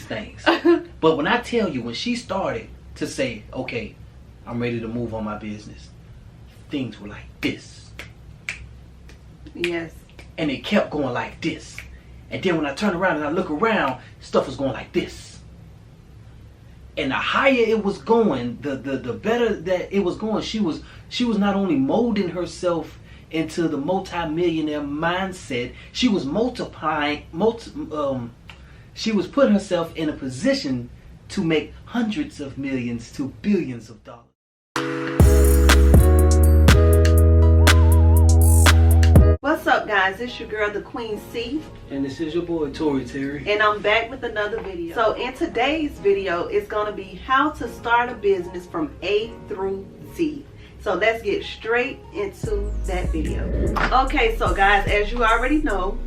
these things. But when I tell you, when she started to say, okay, I'm ready to move on my business, things were like this. Yes. And it kept going like this. And then when I turn around and I look around, stuff was going like this. And the higher it was going, the better that it was going. She was not only molding herself into the multi-millionaire mindset, she was she was putting herself in a position to make hundreds of millions to billions of dollars. What's up, guys? It's your girl, the Queen C. And this is your boy, Tori Terry. And I'm back with another video. So in today's video, it's going to be how to start a business from A through Z. So let's get straight into that video. Okay, so guys, as you already know,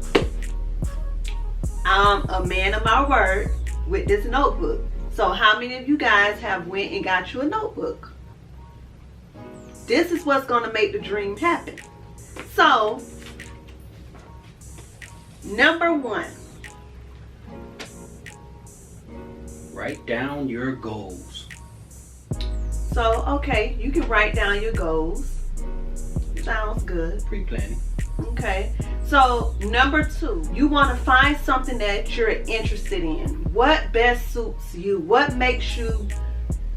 I'm a man of my word with this notebook. So how many of you guys have went and got you a notebook? This is what's going to make the dream happen. So, number one. Write down your goals. So, okay, you can write down your goals. Sounds good. Pre-planning. Okay. So, number two, you want to find something that you're interested in. What best suits you? What makes you,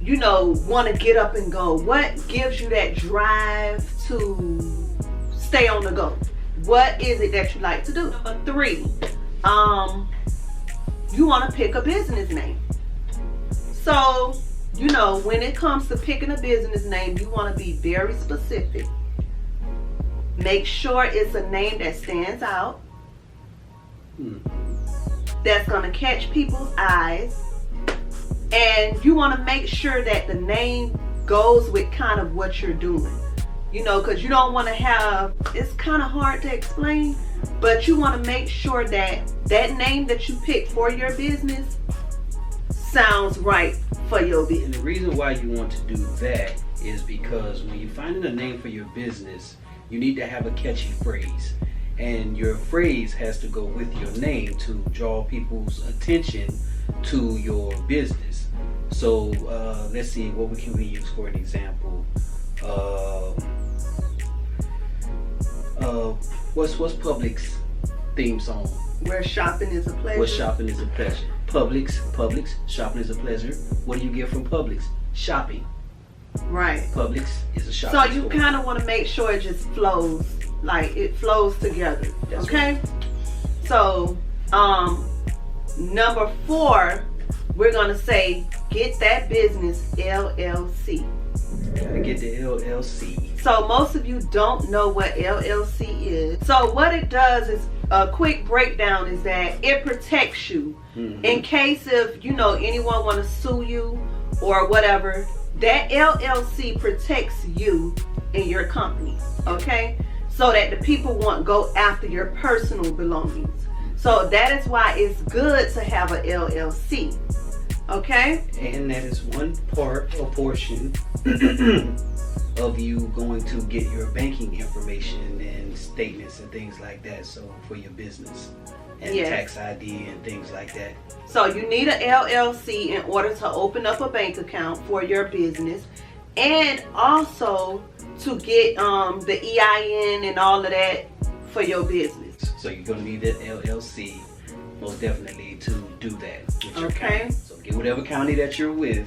want to get up and go? What gives you that drive to stay on the go? What is it that you like to do? Number three, you want to pick a business name. So, when it comes to picking a business name, you want to be very specific. Make sure it's a name that stands out, that's going to catch people's eyes, and you want to make sure that the name goes with kind of what you're doing. Because you don't want to have, it's kind of hard to explain, but you want to make sure that that name that you pick for your business sounds right for your business. And the reason why you want to do that is because when you're finding a name for your business, you need to have a catchy phrase. And your phrase has to go with your name to draw people's attention to your business. So let's see, what can we use for an example? What's Publix theme song? Where shopping is a pleasure. Where shopping is a pleasure. Publix, shopping is a pleasure. What do you get from Publix? Shopping. Right. Publix is a shopping store. So you kind of want to make sure it just flows, like it flows together. That's okay? Right. So, number four, we're going to say, get that business LLC. Gotta get the LLC. So most of you don't know what LLC is. So what it does is, a quick breakdown is that it protects you in case if anyone want to sue you or whatever. That LLC protects you and your company, okay? So that the people won't go after your personal belongings. So that is why it's good to have a LLC, okay? And that is one part or portion of you going to get your banking information and statements and things like that, so for your business and tax ID and things like that. So you need an LLC in order to open up a bank account for your business, and also to get the EIN and all of that for your business. So you're going to need that LLC most definitely to do that with your county. So get whatever county that you're with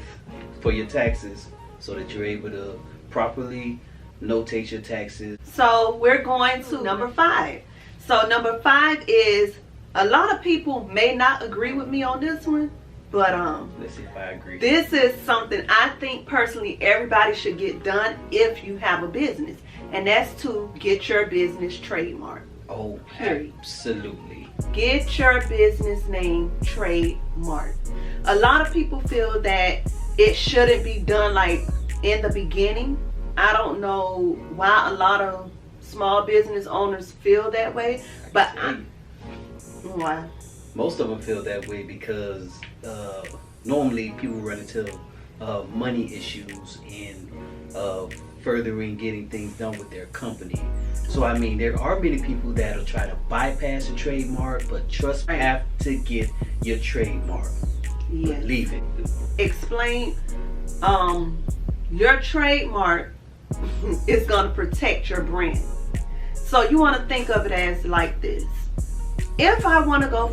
for your taxes so that you're able to properly notate your taxes. So we're going to number five. So number five is, a lot of people may not agree with me on this one, but let's see if I agree. This is something I think personally everybody should get done if you have a business, and that's to get your business trademark. Oh, period. Absolutely. Get your business name trademark. A lot of people feel that it shouldn't be done like in the beginning. I don't know why a lot of small business owners feel that way, but why? Most of them feel that way because normally people run into money issues in furthering getting things done with their company. So I mean, there are many people that'll try to bypass a trademark, but trust me, you have to get your trademark. Yes. Leave it. Explain. Your trademark is going to protect your brand. So you want to think of it as like this. If I want to go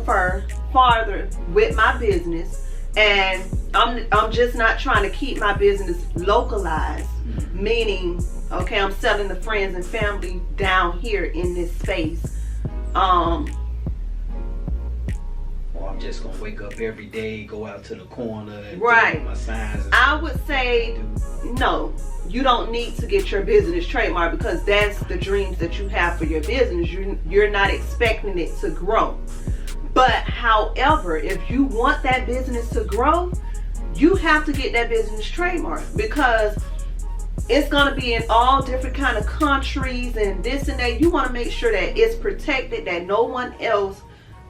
farther with my business, and I'm just not trying to keep my business localized, meaning, okay, I'm selling to friends and family down here in this space. Or I'm just gonna wake up every day, go out to the corner and right. do my signs. I would say no. You don't need to get your business trademark because that's the dreams that you have for your business. You're not expecting it to grow. But however, if you want that business to grow, you have to get that business trademark because it's going to be in all different kind of countries and this and that. You want to make sure that it's protected, that no one else.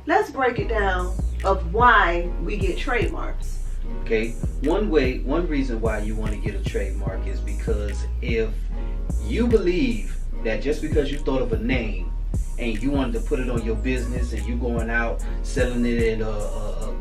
Let's break it down of why we get trademarks. Okay, one reason why you want to get a trademark is because if you believe that just because you thought of a name and you wanted to put it on your business and you going out selling it in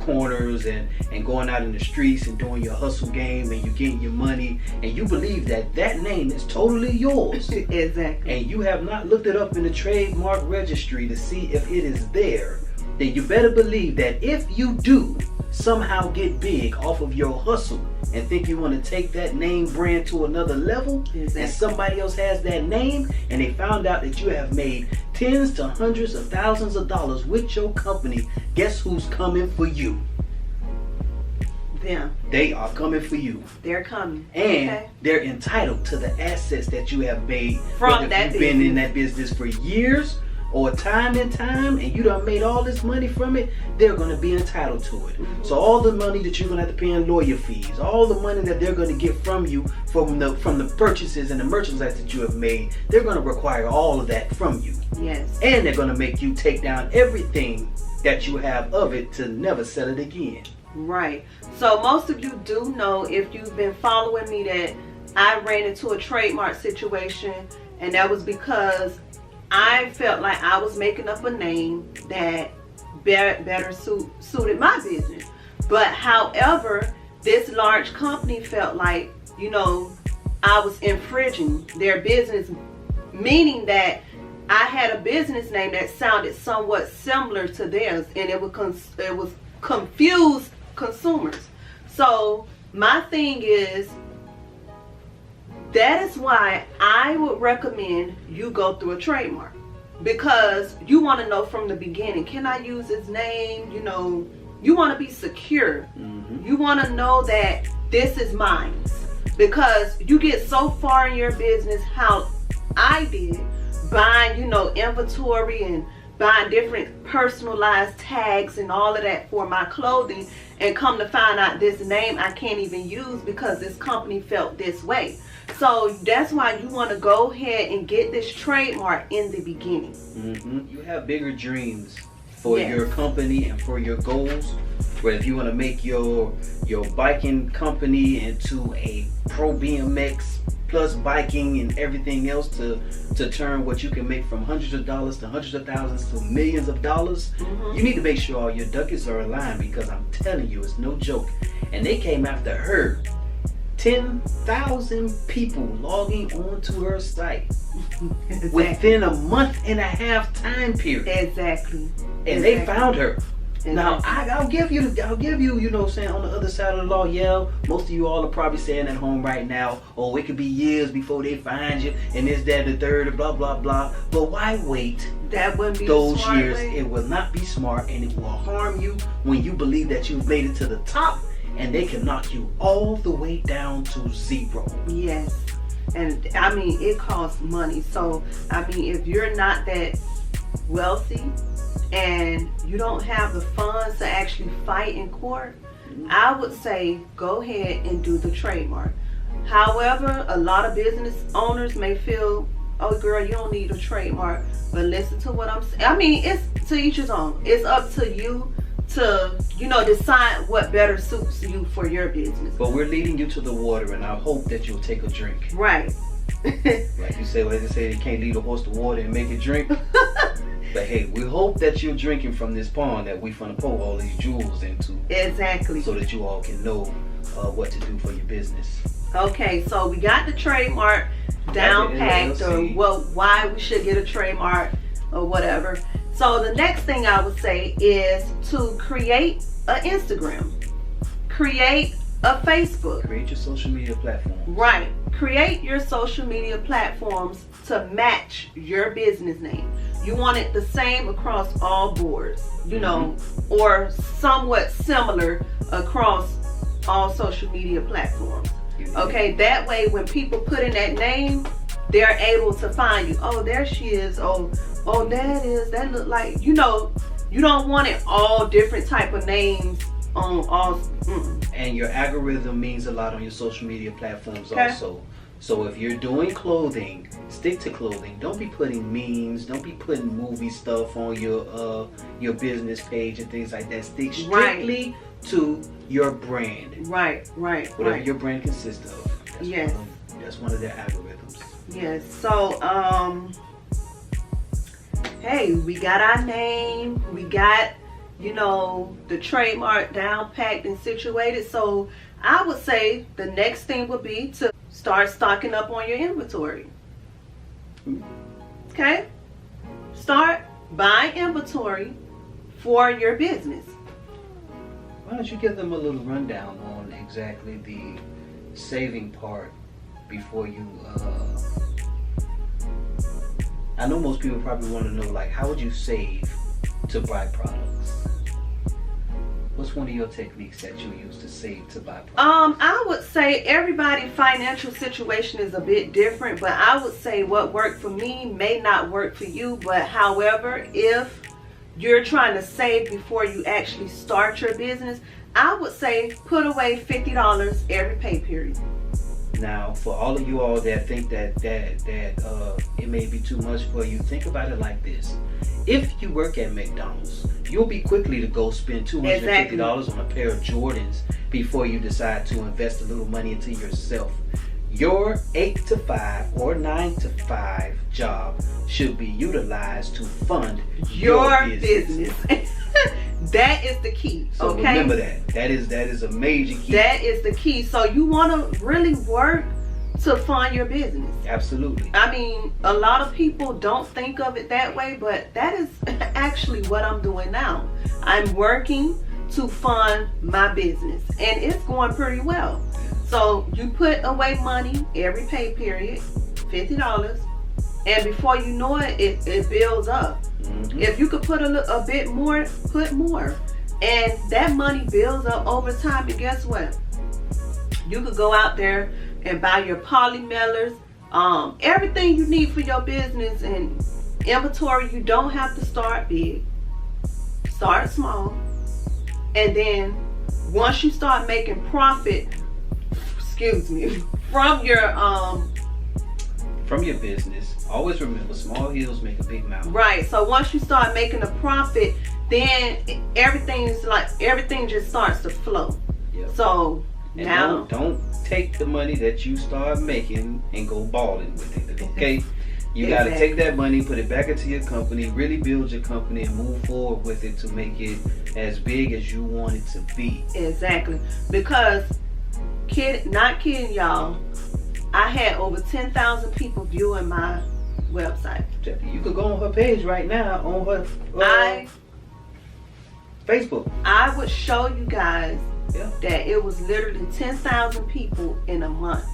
corners and going out in the streets and doing your hustle game and you getting your money and you believe that that name is totally yours. Exactly. And you have not looked it up in the trademark registry to see if it is there, then you better believe that if you do somehow get big off of your hustle and think you want to take that name brand to another level, exactly. And somebody else has that name and they found out that you have made tens to hundreds of thousands of dollars with your company, guess who's coming for you? Them. They are coming for you. They're coming. And they're entitled to the assets that you have made from that you've been in that business for years or time and time and you done made all this money from it, they're going to be entitled to it. Mm-hmm. So all the money that you're going to have to pay in lawyer fees, all the money that they're going to get from you from the purchases and the merchandise that you have made, they're going to require all of that from you. Yes. And they're going to make you take down everything that you have of it to never sell it again. Right. So most of you do know, if you've been following me, that I ran into a trademark situation, and that was because I felt like I was making up a name that better suited my business. But however, this large company felt like, I was infringing their business, meaning that I had a business name that sounded somewhat similar to theirs, and it was confuse consumers. So my thing is, that is why I would recommend you go through a trademark, because you want to know from the beginning, can I use his name? You want to be secure. Mm-hmm. You want to know that this is mine, because you get so far in your business, how I did, buying inventory and buying different personalized tags and all of that for my clothing, and come to find out this name I can't even use because this company felt this way. So that's why you want to go ahead and get this trademark in the beginning. Mm-hmm. You have bigger dreams for your company and for your goals. Where if you want to make your biking company into a pro BMX plus biking and everything else to turn what you can make from hundreds of dollars to hundreds of thousands to millions of dollars, you need to make sure all your ducats are aligned, because I'm telling you, it's no joke. And they came after her. 10,000 people logging onto her site within a month and a half time period. Exactly. And they found her. Now, I'll give you, on the other side of the law, most of you all are probably staying at home right now, it could be years before they find you, and this, that, the third, and blah, blah, blah. But why wait? That wouldn't be those smart years. way. It will not be smart, and it will harm you when you believe that you've made it to the top, and they can knock you all the way down to zero. Yes. And it costs money. So, if you're not that wealthy and you don't have the funds to actually fight in court, I would say go ahead and do the trademark. However, a lot of business owners may feel, oh girl, you don't need a trademark. But listen to what I'm saying. It's to each his own. It's up to you to decide what better suits you for your business. But we're leading you to the water, and I hope that you'll take a drink. Right. Like you say, they can't lead a horse to water and make it drink. But hey, we hope that you're drinking from this pond that we finna pour all these jewels into. Exactly. So that you all can know what to do for your business. Okay, so we got the trademark down packed, or why we should get a trademark or whatever. So the next thing I would say is to create an Instagram, create a Facebook, create your social media platform. Right, create your social media platforms to match your business name. You want it the same across all boards, you know, or somewhat similar across all social media platforms. Okay, that way when people put in that name, they're able to find you. Oh, there she is. Oh, that look like, you know, you don't want it all different type of names on all. And your algorithm means a lot on your social media platforms also. So if you're doing clothing, stick to clothing. Don't be putting memes. Don't be putting movie stuff on your business page and things like that. Stick strictly to your brand. Right. Whatever your brand consists of. That's one of their algorithms. Yes. So hey, we got our name. We got, you know, the trademark down packed and situated. So I would say the next thing would be to start stocking up on your inventory. Okay? Start buying inventory for your business. Why don't you give them a little rundown on exactly the saving part before you I know most people probably want to know, like, how would you save to buy products? What's one of your techniques that you use to save to buy products? I would say everybody's financial situation is a bit different, but I would say what worked for me may not work for you. But however, if you're trying to save before you actually start your business, I would say put away $50 every pay period. Now, for all of you all that think that it may be too much for you, think about it like this. If you work at McDonald's, you'll be quickly to go spend $250 on a pair of Jordans before you decide to invest a little money into yourself. Your 8 to 5 or 9 to 5 job should be utilized to fund your business. That is the key. So remember that. That is a major key. That is the key. So you want to really work to fund your business. Absolutely. I mean, a lot of people don't think of it that way, but that is actually what I'm doing now. I'm working to fund my business, and it's going pretty well. So you put away money every pay period, $50, and before you know it, it builds up. If you could put a bit more, put more, and that money builds up over time. And guess what? You could go out there and buy your poly mailers, everything you need for your business and inventory. You don't have to start big. Start small, and then once you start making profit, from your business, always remember, small hills make a big mountain. Right. So once you start making a profit, then everything just starts to flow. Yep. So and now don't take the money that you start making and go balling with it. Okay. You got to take that money, put it back into your company, really build your company, and move forward with it to make it as big as you want it to be. Exactly. Because not kidding y'all, I had over 10,000 people viewing my website. You could go on her page right now on her Facebook. I would show you guys that it was literally 10,000 people in a month.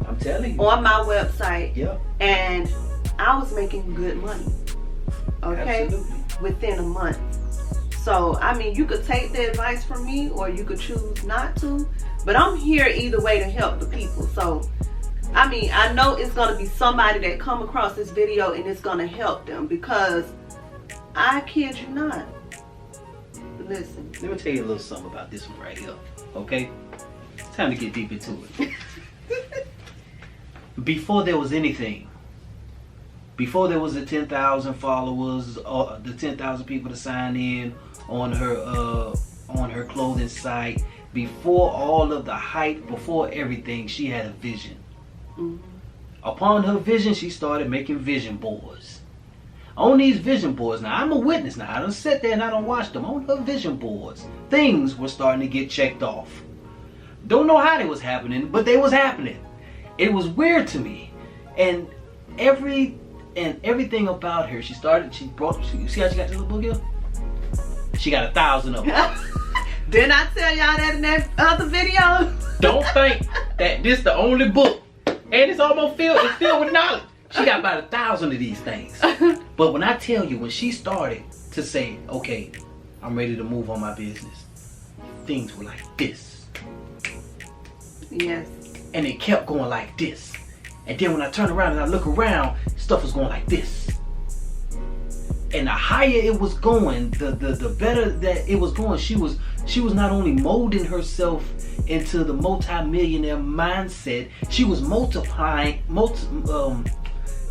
I'm telling you. On my website. Yeah. And I was making good money. Okay? Absolutely. Within a month. So, I mean, you could take the advice from me or you could choose not to. But I'm here either way to help the people. So, I mean, I know it's going to be somebody that come across this video and it's going to help them, because I kid you not. Listen. Let me tell you a little something about this one right here. Okay? It's time to get deep into it. Before there was anything, before there was the 10,000 followers, or the 10,000 people to sign in on her clothing site, before all of the hype, before everything, she had a vision. Upon her vision, she started making vision boards. On these vision boards, now I'm a witness now. I don't sit there and I don't watch them. On her vision boards, things were starting to get checked off. Don't know how they was happening, but they was happening. It was weird to me. And everything about her, you see how she got this little book here? She got 1,000 of them. Didn't I tell y'all that in that other video? Don't think that this the only book. And it's almost filled with knowledge. She got about 1,000 of these things. But when I tell you, when she started to say, okay, I'm ready to move on my business, things were like this. Yes. And it kept going like this. And then when I turn around and I look around, stuff was going like this. And the higher it was going, the better that it was going. She was not only molding herself into the multi-millionaire mindset, she was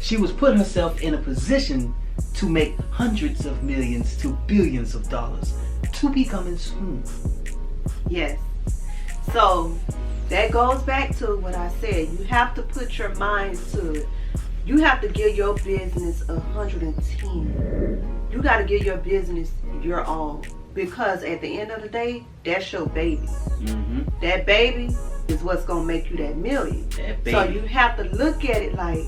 she was putting herself in a position to make hundreds of millions to billions of dollars, to be coming soon. Yes. So that goes back to what I said. You have to put your mind to it. You have to give your business 110. You got to give your business your all, because at the end of the day, that's your baby. Mm-hmm. That baby is what's gonna make you that million. That baby. So you have to look at it like,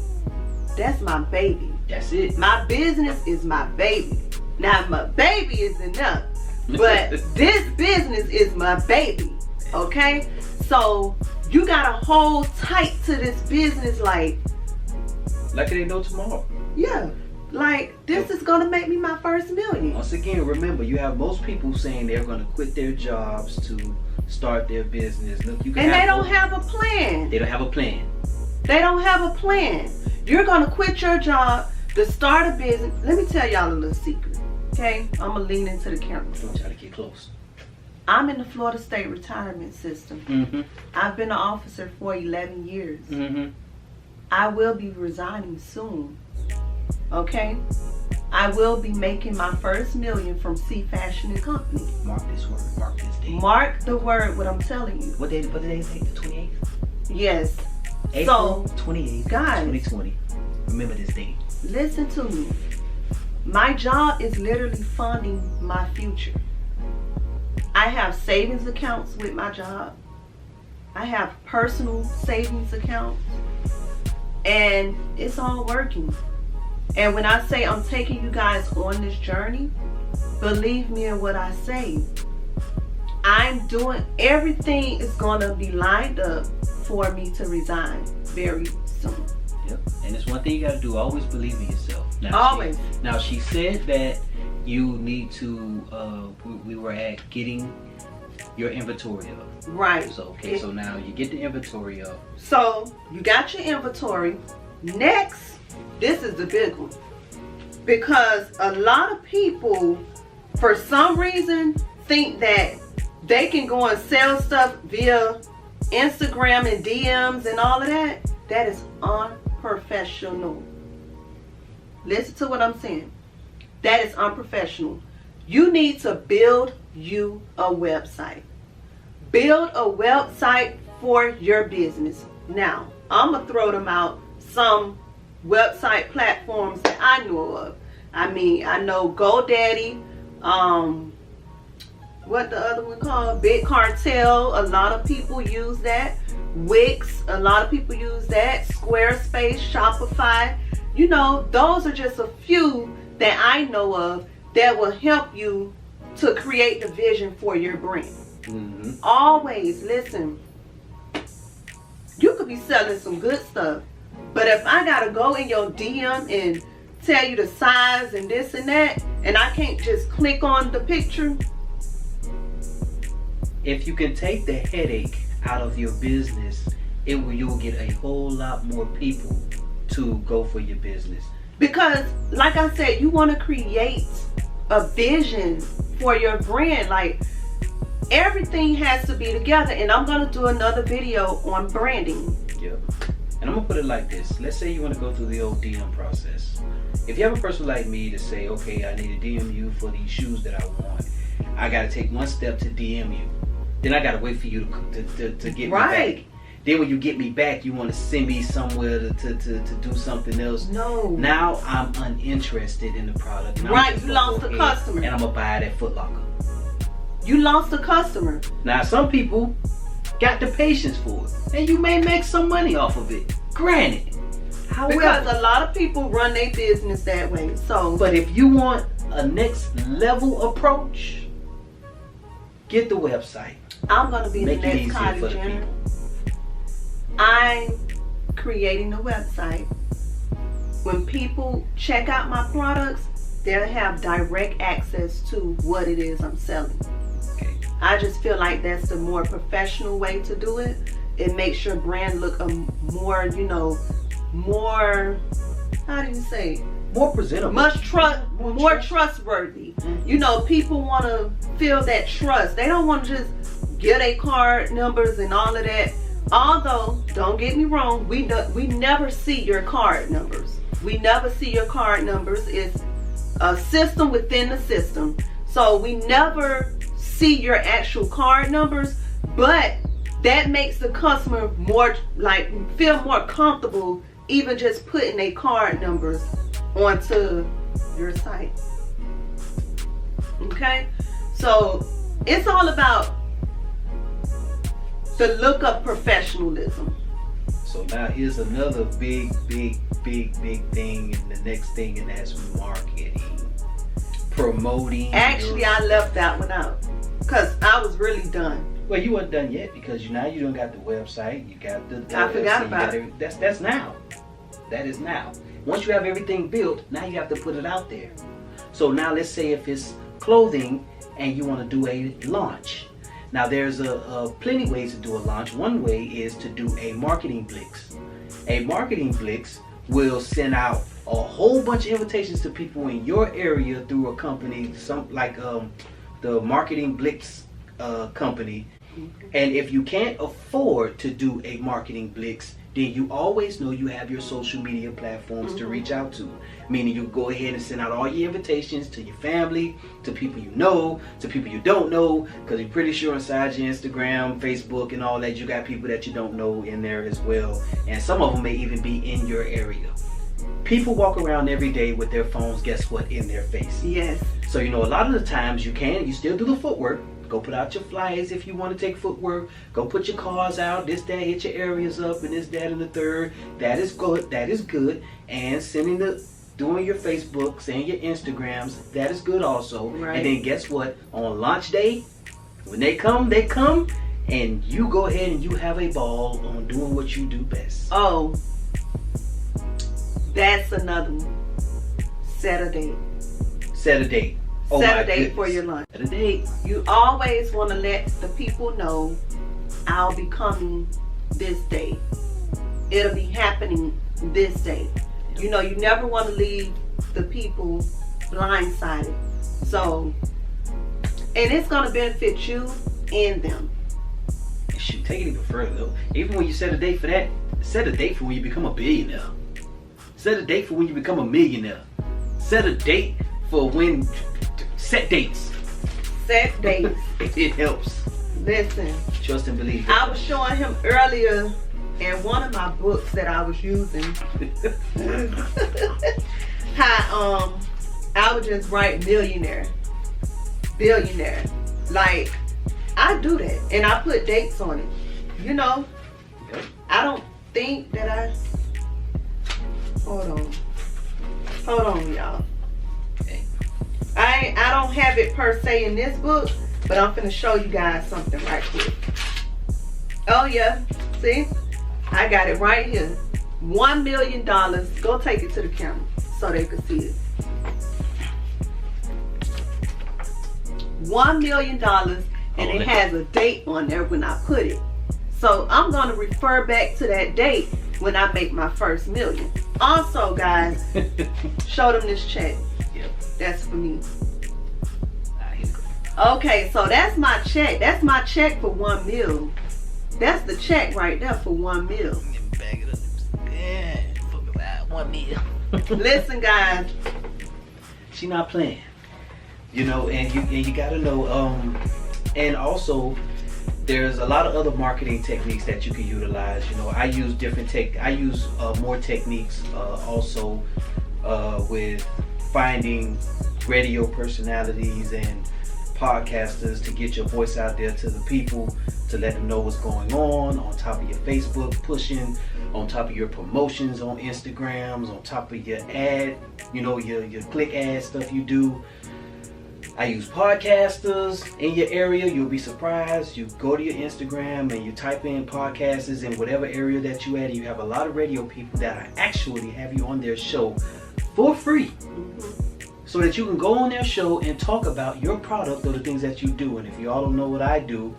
that's my baby. That's it. My business is my baby. Now my baby is enough, but this business is my baby. Okay, so you gotta hold tight to this business like it ain't no tomorrow. Yeah, like this is gonna make me my first million. Once again, remember, you have most people saying they're gonna quit their jobs to start their business. Look, you can. And they don't have a plan. They don't have a plan. They don't have a plan. You're gonna quit your job to start a business. Let me tell y'all a little secret. Okay, I'm gonna lean into the camera. I want y'all to get close. I'm in the Florida State retirement system. Mm-hmm. I've been an officer for 11 years. Mm-hmm. I will be resigning soon. Okay? I will be making my first million from C Fashion and Company. Mark this word. Mark this date. Mark the word, what I'm telling you. What day is it? The 28th? Yes. April 28th, guys, 2020. Remember this date. Listen to me. My job is literally funding my future. I have savings accounts with my job. I have personal savings accounts. And it's all working. And when I say I'm taking you guys on this journey, believe me in what I say. I'm doing, everything is gonna be lined up for me to resign very soon. Yep. And it's one thing you gotta do, always believe in yourself. Now, always. She said that you need to, we were at getting your inventory up. Right. So, okay, so now you get the inventory up. So, you got your inventory. Next, this is the big one. Because a lot of people, for some reason, think that they can go and sell stuff via Instagram and DMs and all of that. That is unprofessional. Listen to what I'm saying. That is unprofessional. You need to build you a website. Build a website for your business. Now, I'm going to throw them out, some website platforms that I know of. I mean, I know GoDaddy, what the other one called? Big Cartel. A lot of people use that. Wix, a lot of people use that. Squarespace, Shopify. You know, those are just a few that I know of that will help you to create the vision for your brand. Mm-hmm. Always listen. You could be selling some good stuff, but if I gotta go in your DM and tell you the size and this and that, and I can't just click on the picture. If you can take the headache out of your business, you'll get a whole lot more people to go for your business. Because, like I said, you want to create a vision for your brand. Like, everything has to be together. And I'm going to do another video on branding. Yep. And I'm going to put it like this. Let's say you want to go through the old DM process. If you have a person like me to say, okay, I need to DM you for these shoes that I want, I got to take one step to DM you. Then I got to wait for you to get me back. Then when you get me back, you want to send me somewhere to do something else. No. Now I'm uninterested in the product. Right, you lost a customer. And I'm going to buy it at Foot Locker. You lost a customer. Now some people got the patience for it. And you may make some money off of it. Granted. However, because a lot of people run their business that way. So, but if you want a next level approach, get the website. I'm going to be Make the it next easier for Kylie the Jenner. people. I'm creating a website. When people check out my products, they'll have direct access to what it is I'm selling. Okay. I just feel like that's the more professional way to do it. It makes your brand look more, you know, more, how do you say? More presentable. More trustworthy. Mm-hmm. You know, people want to feel that trust. They don't want to just get a card numbers and all of that. Although, don't get me wrong, we never see your card numbers. We never see your card numbers. It's a system within the system. So we never see your actual card numbers, but that makes the customer more like feel more comfortable even just putting their card numbers onto your site. Okay? So it's all about the look of professionalism. So now here's another big thing, and the next thing, and that's marketing. Promoting. Actually, I left that one out because I was really done. Well, you weren't done yet because now you don't got the website. You got the. I forgot about it. That's now. That is now. Once you have everything built, now you have to put it out there. So now let's say if it's clothing and you want to do a launch. Now there's plenty ways to do a launch. One way is to do a marketing blitz. A marketing blitz will send out a whole bunch of invitations to people in your area through a company, some like the Marketing Blitz company. And if you can't afford to do a marketing blitz, then you always know you have your social media platforms to reach out to. Meaning you go ahead and send out all your invitations to your family, to people you know, to people you don't know, because you're pretty sure inside your Instagram, Facebook, and all that, you got people that you don't know in there as well. And some of them may even be in your area. People walk around every day with their phones, guess what, in their face. Yes. So, you know, a lot of the times you still do the footwork. Go put out your flyers if you want to take footwork. Go put your cars out. This, that, hit your areas up, and this, that, and the third. That is good. That is good. And doing your Facebooks and your Instagrams, that is good also. Right. And then guess what? On launch day, when they come, and you go ahead and you have a ball on doing what you do best. Oh, that's another one. Set a date. Set a date. Oh, set a date for your lunch. Set a date. You always want to let the people know I'll be coming this day. It'll be happening this day. You know, you never want to leave the people blindsided. So, and it's going to benefit you and them. Shoot, take it even further though. Even when you set a date for that, set a date for when you become a billionaire. Set a date for when you become a millionaire. Set a date for when. Set dates. Set dates. It helps. Listen. Trust and believe. I was showing him earlier in one of my books that I was using how I would just write billionaire. Like, I do that and I put dates on it. You know, Yep. I don't think that hold on y'all. Okay. I don't have it per se in this book, but I'm finna show you guys something right quick. Oh yeah, see? I got it right here. $1 million. Go take it to the camera so they can see it. $1 million, and it has a date on there when I put it. So I'm gonna refer back to that date when I make my first million. Also, guys, show them this check. Yep. That's for me. Here we go. Okay, so that's my check. That's my check for $1 million. That's the check right there for $1 million. Bag it up. Yeah, fuck about $1 million. Listen, guys. She not playing. You know, and you gotta know. And also, there's a lot of other marketing techniques that you can utilize. You know, I use more techniques also with finding radio personalities and podcasters to get your voice out there to the people, to let them know what's going on top of your Facebook pushing, on top of your promotions on Instagrams, on top of your ad, you know, your click ad stuff you do. I use podcasters in your area. You'll be surprised. You go to your Instagram and you type in podcasters in whatever area that you at, and you have a lot of radio people that actually have you on their show for free. So that you can go on their show and talk about your product or the things that you do. And if you all don't know what I do,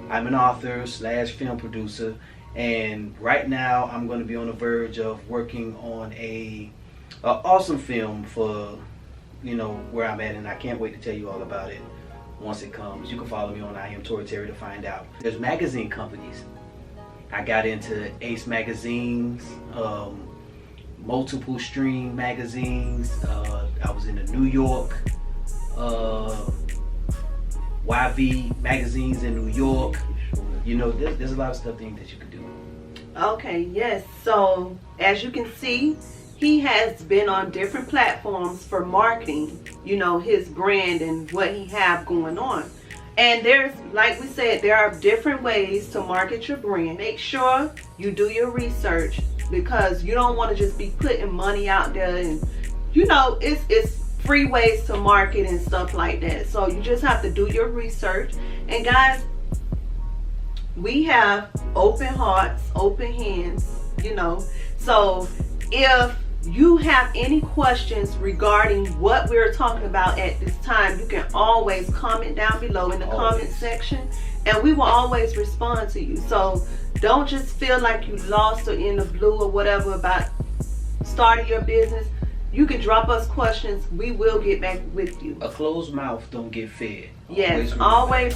I'm an author / film producer. And right now I'm going to be on the verge of working on a awesome film for, you know, where I'm at. And I can't wait to tell you all about it once it comes. You can follow me on I Am Tori Terry to find out. There's magazine companies. I got into Ace magazines, multiple stream magazines. I was in the New York YV magazines in New York. You know, there's a lot of stuff that you can do. Okay, yes. So as you can see, he has been on different platforms for marketing, you know, his brand and what he have going on. And there's, like we said, there are different ways to market your brand. Make sure you do your research, because you don't want to just be putting money out there, and you know, it's free ways to market and stuff like that. So you just have to do your research. And guys, we have open hearts, open hands, you know. So if you have any questions regarding what we're talking about at this time, you can always comment down below in the comment section, and we will always respond to you. So don't just feel like you lost or in the blue or whatever about starting your business. You can drop us questions. We will get back with you. A closed mouth don't get fed. Yes, always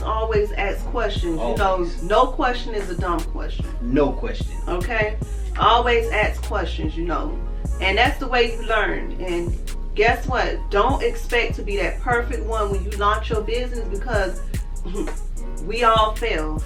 ask questions. Always. You know, no question is a dumb question. No question. Okay? Always ask questions, you know. And that's the way you learn. And guess what? Don't expect to be that perfect one when you launch your business, because we all fail.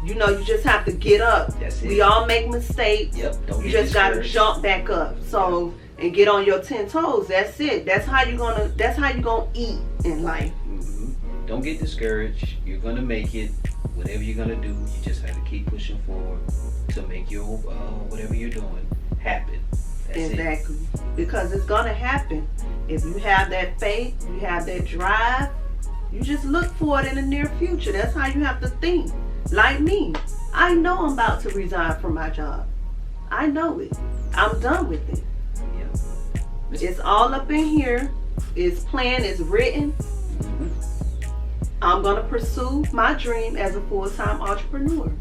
You know, you just have to get up. That's it. We all make mistakes. Yep. You just gotta jump back up. So and get on your 10 toes. That's it. That's how you're gonna eat in life. Mm-hmm. Don't get discouraged. You're gonna make it. Whatever you're gonna do, you just have to keep pushing forward to make your whatever you're doing happen. That's exactly. Because it's gonna happen. If you have that faith, you have that drive, you just look for it in the near future. That's how you have to think. Like me, I know I'm about to resign from my job. I know it. I'm done with it. It's all up in here. It's planned, it's written. I'm going to pursue my dream as a full-time entrepreneur.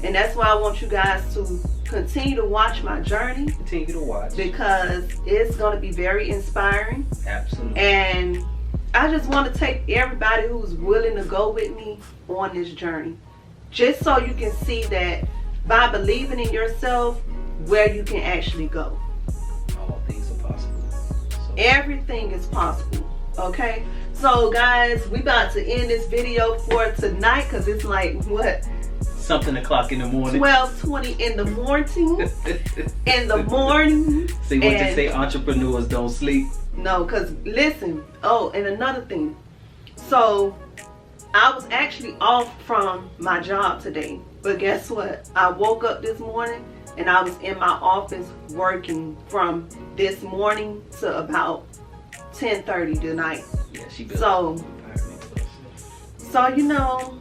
And that's why I want you guys to continue to watch my journey. Continue to watch. Because it's going to be very inspiring. Absolutely. And I just want to take everybody who's willing to go with me on this journey. Just so you can see that by believing in yourself, where you can actually go. All things are possible. Everything is possible. Okay, so guys, we about to end this video for tonight, because it's like what, something o'clock in the morning, 12:20 in the morning. In the morning. See what they say, entrepreneurs don't sleep. No, because listen, oh, and another thing, so I was actually off from my job today, but guess what, I woke up this morning and I was in my office working from this morning to about 10:30 tonight. Yeah, she built so you know,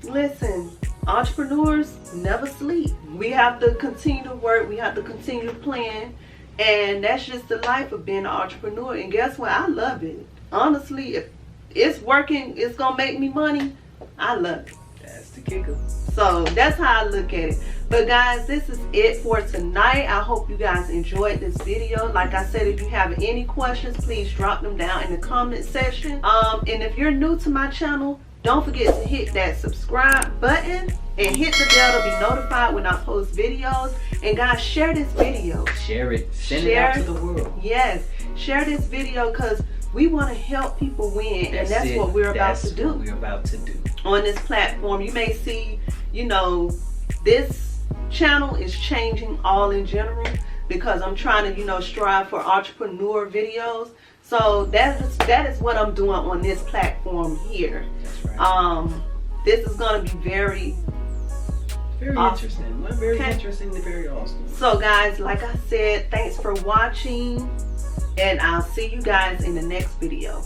listen, entrepreneurs never sleep. We have to continue to work. We have to continue to plan, and that's just the life of being an entrepreneur. And guess what? I love it. Honestly, if it's working, it's gonna make me money. I love it. That's the kicker. So that's how I look at it. But guys, this is it for tonight. I hope you guys enjoyed this video. Like I said, if you have any questions, please drop them down in the comment section. And if you're new to my channel, don't forget to hit that subscribe button and hit the bell to be notified when I post videos. And guys, share this video. Share it. Send it out to the world. Yes, share this video, because we want to help people win, and that's what we're about to do. What we're about to do on this platform. You may see you know, this channel is changing all in general because I'm trying to, you know, strive for entrepreneur videos. So that is what I'm doing on this platform here. That's right. This is going to be very awesome. Interesting. Well, very interesting and very awesome. So guys, like I said, thanks for watching, and I'll see you guys in the next video.